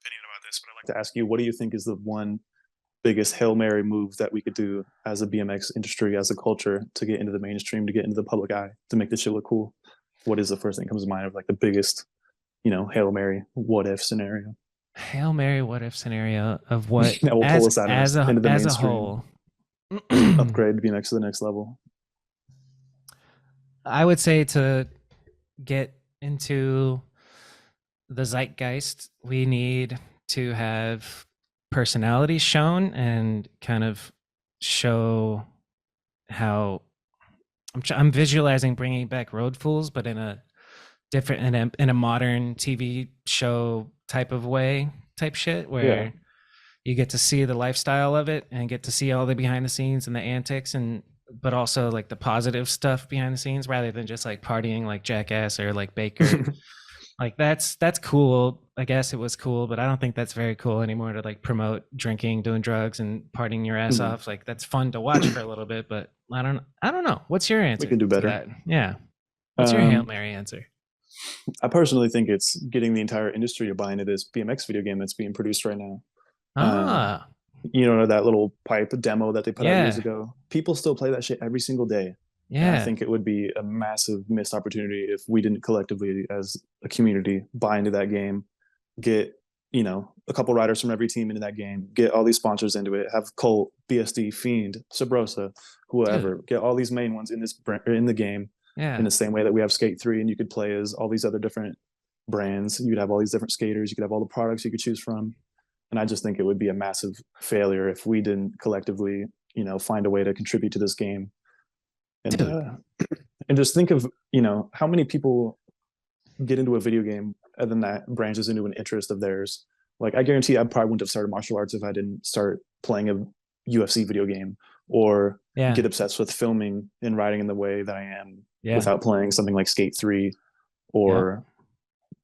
opinion about this, but I'd like to ask you, what do you think is the one biggest Hail Mary move that we could do as a BMX industry, as a culture, to get into the mainstream, to get into the public eye, to make this shit look cool? What is the first thing that comes to mind of like the biggest, Hail Mary what if scenario Hail Mary, what if scenario of what that will pull us out of this into the as a mainstream, whole. upgrade BMX to the next level? I would say to get into the zeitgeist, we need to have personalities shown and kind of show how I'm visualizing bringing back Road Fools, but in a different in a modern TV show type of way, type shit Yeah. where you get to see the lifestyle of it and get to see all the behind the scenes and the antics and but also like the positive stuff behind the scenes rather than just like partying like Jackass or like Baker. Like that's cool. I guess it was cool, but I don't think that's very cool anymore to like promote drinking, doing drugs and partying your ass Mhm. off. Like that's fun to watch for a little bit, but I don't know. What's your We answer can do to better. that? Yeah. What's your Hail Um, Mary answer? I personally think it's getting the entire industry to buy into this BMX video game that's being produced right now. Um, Ah, that little pipe demo that they put out years yeah. ago. People still play that shit every single day. And I Yeah. think it would be a massive missed opportunity if we didn't collectively, as a community, buy into that game, get, a couple riders from every team into that game, get all these sponsors into it, have Colt, BSD, Fiend, Sabrosa, Dude. whoever, get all these main ones in the game in Yeah. the same way that we have Skate 3 and you could play as all these other different brands. You could have all these different skaters, you could have all the products you could choose from. And I just think it would be a massive failure if we didn't collectively, find a way to contribute to this game. And Dude. and just think of, how many people get into a video game and then that branches into an interest of theirs. Like I guarantee I probably wouldn't have started martial arts if I didn't start playing a UFC video game or Yeah. get obsessed with filming and writing in the way that I am Yeah. without playing something like Skate 3 Yep. or,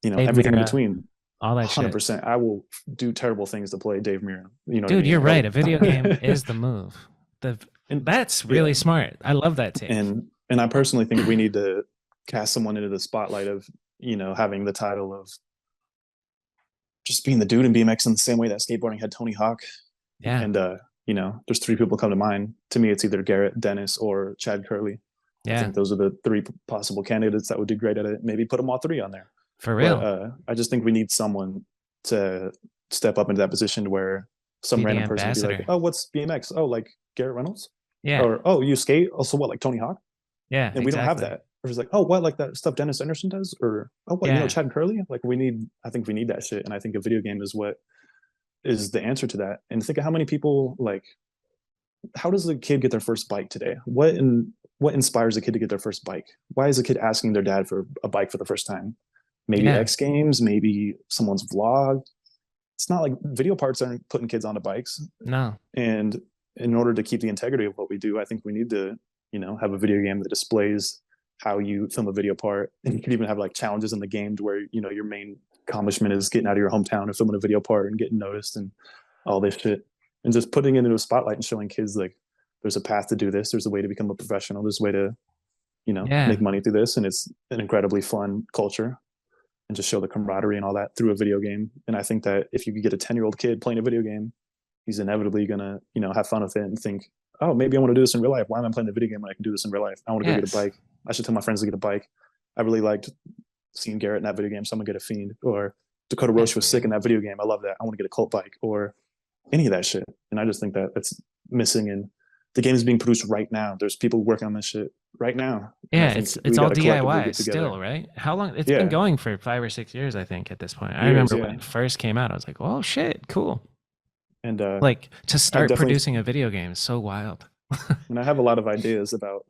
Dave everything in Mira, between. all that shit. 100%. I will do terrible things to play Dave Mirra. You know what I Dude, mean? you're right. Hell. A video game is the move. The And That's yeah. really smart. I love that take. And I personally think we need to cast someone into the spotlight of, having the title of just being the dude in BMX in the same way that skateboarding had Tony Hawk. Yeah. And there's three people come to mind. To me, it's either Garrett, Dennis, or Chad Curley. I Yeah. think those are the three possible candidates that would do great at it. Maybe put them all three on there. For But real. I just think we need someone to step up into that position where some Be the random person would be like, ambassador. "Oh, what's BMX? Oh, like Garrett Reynolds, Yeah. or oh, you skate? Also, what like Tony Hawk?" Yeah, And we don't have exactly. that. Or it's like, "Oh, what like that stuff Dennis Anderson does?" Or "Oh, what Yeah. Chad Curley?" Like we need. I think we need that shit, and I think a video game is what is the answer to that. And think of how many people like. How does a kid get their first bike today? What inspires a kid to get their first bike? Why is a kid asking their dad for a bike for the first time? Maybe Yeah. X Games, maybe someone's vlog. It's not like video parts aren't putting kids onto bikes. No. And in order to keep the integrity of what we do, I think we need to, have a video game that displays how you film a video part. And you could even have like challenges in the game to where, your main accomplishment is getting out of your hometown and filming a video part and getting noticed and all this shit. And just putting it into a spotlight and showing kids like there's a path to do this. There's a way to become a professional. There's a way to, Yeah. make money through this. And it's an incredibly fun culture and just show the camaraderie and all that through a video game. And I think that if you could get a 10-year-old kid playing a video game, he's inevitably gonna, have fun with it and think, oh, maybe I want to do this in real life. Why am I playing the video game when I can do this in real life? I want to go get a Yes. bike. I should tell my friends to get a bike. I really liked seeing Garrett in that video game, so I'm gonna get a Fiend. Or Dakota Roche was sick in that video game. I love that. I want to get a Colt bike or any of that shit. And I just think that that's missing. And the game is being produced right now. There's people working on this shit right now. And I Yeah, think it's we all got to collectively DIY get together. still, right? How long it's been Yeah, going for 5 or 6 years, I think, at this point. I years. remember when Yeah, it first came out, I was like, oh shit, cool. and Like to I start definitely producing a video game is so wild. and I have a lot of ideas about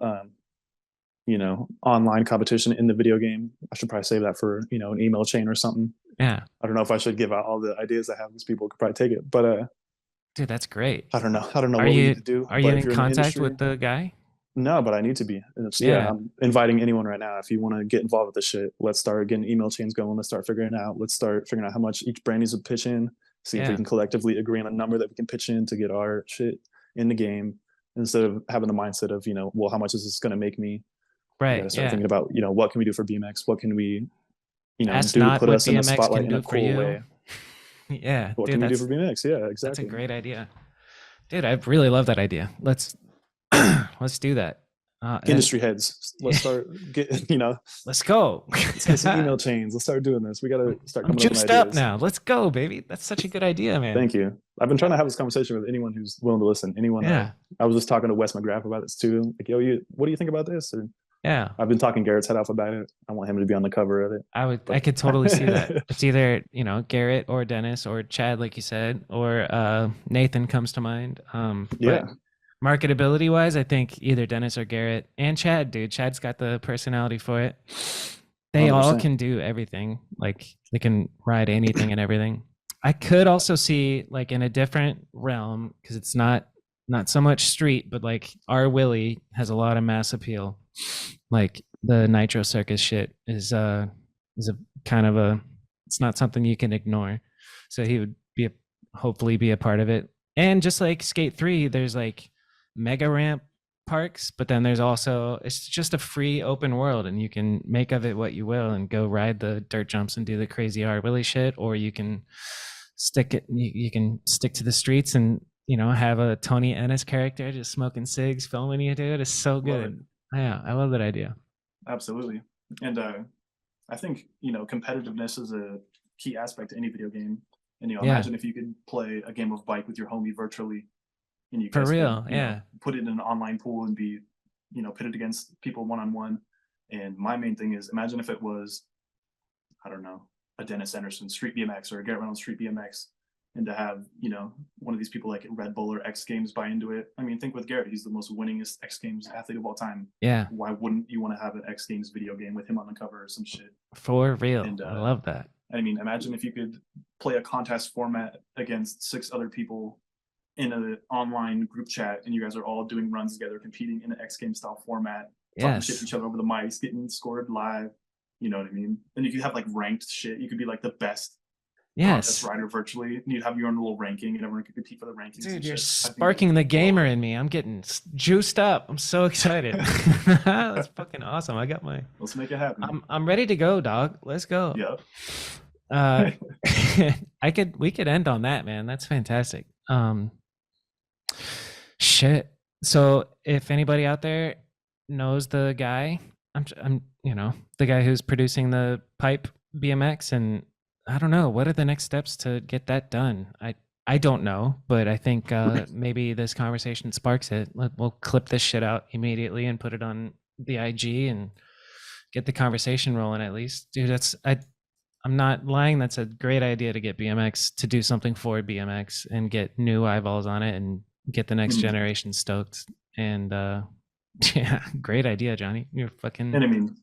online competition in the video game. I should probably save that for an email chain or something. Yeah. I don't know if I should give out all the ideas I have because people could probably take it, but Dude, that's great. I don't know. I don't know Are what we need you to do. are you But if in you're in the contact industry, with the guy? no, but I need to be. Yeah, Yeah. I'm inviting anyone right now. If you want to get involved with this shit, let's start getting email chains going. Let's start figuring it out. Let's start figuring out how much each brand needs to pitch in. See if we Yeah. can collectively agree on a number that we can pitch in to get our shit in the game instead of having the mindset of, well, how much is this going to make me? We got Right. to start Yeah. thinking about, what can we do for BMX? What can we, That's do to not put what us in the BMX spotlight can in a do for cool you. way? Yeah, What dude, can we do for BMX? Yeah, that's a exactly. great idea. Dude, I really love that idea. Let's let's do that. And Industry heads, let's start get let's go. let's get some email chains. Let's start doing this. We got to start I'm coming up with juiced up ideas. now. Let's go, baby. That's such a good idea, man. Thank you. I've been trying to have this conversation with anyone who's willing to listen. Anyone. Yeah. I was just talking to Wes McGrath about this too. Like, yo, what do you think about this? Or Yeah. I've been talking Garrett's head off about it. I want him to be on the cover of it. I could totally see that. It's either, Garrett or Dennis or Chad, like you said, or Nathan comes to mind. Yeah. But marketability wise, I think either Dennis or Garrett and Chad, dude. Chad's got the personality for it. They all 100%. can do everything. Like they can ride anything and everything. I could also see like in a different realm because it's not so much street, but like our Willie has a lot of mass appeal. Like the Nitro Circus shit is a kind of a, it's not something you can ignore. So he would hopefully be a part of it. And just like Skate 3, there's like mega ramp parks, but then there's also, it's just a free open world and you can make of it what you will and go ride the dirt jumps and do the crazy R Willie shit, or you can you can stick to the streets and have a Tony Ennis character just smoking cigs filming you, dude. It's so good. Yeah, I love that idea. Absolutely. And I think competitiveness is a key aspect to any video game. And imagine if you could play a game of bike with your homie virtually, and you for guys real, could, put it in an online pool and be pitted against people one-on-one. And my main thing is, imagine if it was, I don't know, a Dennis Anderson Street BMX or a Garrett Reynolds Street BMX, and to have one of these people like Red Bull or X Games buy into it. I mean, think with Garrett, he's the most winningest X Games athlete of all time. Yeah, why wouldn't you want to have an X Games video game with him on the cover or some shit? For real. And I love that. I mean, imagine if you could play a contest format against 6 other people in an online group chat, and you guys are all doing runs together, competing in an X Games style format, talking shit to each other over the mics, getting scored live. You know what I mean? And you could have like ranked shit. You could be like the best contest rider virtually, and you'd have your own little ranking, and everyone could compete for the rankings. Dude, you're sparking the gamer in me. I'm getting juiced up. I'm so excited. That's fucking awesome. I got my. Let's make it happen. I'm ready to go, dog. Let's go. Yeah. We could end on that, man. That's fantastic. Shit. So if anybody out there knows the guy, I'm the guy who's producing the Pipe BMX, and I don't know, what are the next steps to get that done? I don't know, but I think maybe this conversation sparks it. We'll clip this shit out immediately and put it on the IG and get the conversation rolling at least. Dude, I'm not lying. That's a great idea to get BMX, to do something for BMX and get new eyeballs on it and get the next generation stoked. And yeah, great idea, Johnny. You're fucking. And I mean,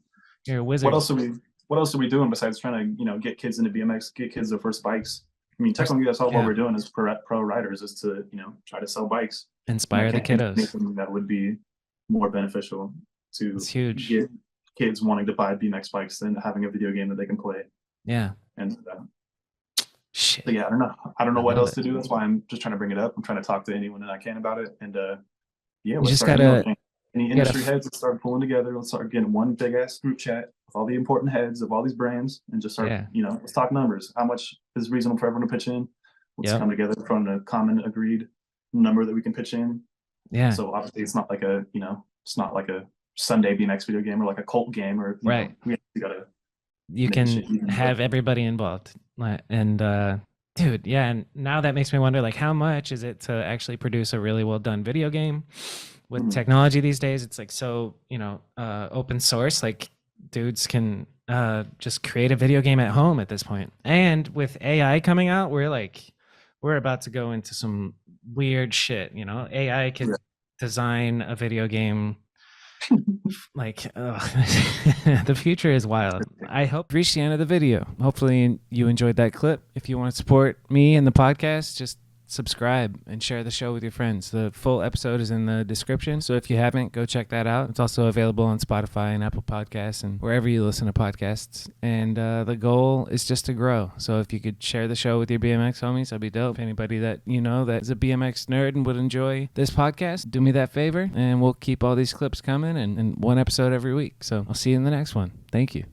you're a wizard. What else are we doing besides trying to get kids into BMX, get kids their first bikes? I mean, technically that's all what we're doing as pro riders, is to try to sell bikes, inspire the kiddos. That would be more beneficial to get kids wanting to buy BMX bikes than having a video game that they can play. Yeah. And shit. So yeah, I don't know what else to do. That's why I'm just trying to bring it up. I'm trying to talk to anyone that I can about it. And yeah, let's start any industry heads, let's start pulling together. Let's start getting one big ass group chat with all the important heads of all these brands, and just start let's talk numbers. How much is reasonable for everyone to pitch in? Let's come together from a common agreed number that we can pitch in. Yeah. So obviously it's not like a it's not like a Sunday BMX video game or like a cult game, or right. We gotta. You can have everybody involved, and dude, yeah. And now that makes me wonder, like, how much is it to actually produce a really well done video game? With technology these days, it's like so open source. Like dudes can just create a video game at home at this point. And with AI coming out, we're about to go into some weird shit. AI can design a video game. Like the future is wild. I hope you reached the end of the video. Hopefully you enjoyed that clip. If you want to support me and the podcast, just subscribe and share the show with your friends. The full episode is in the description, so if you haven't, go check that out. It's also available on Spotify and Apple Podcasts and wherever you listen to podcasts. And the goal is just to grow. So if you could share the show with your BMX homies, that'd be dope. If anybody that that is a BMX nerd and would enjoy this podcast, do me that favor, and we'll keep all these clips coming and one episode every week. So I'll see you in the next one. Thank you.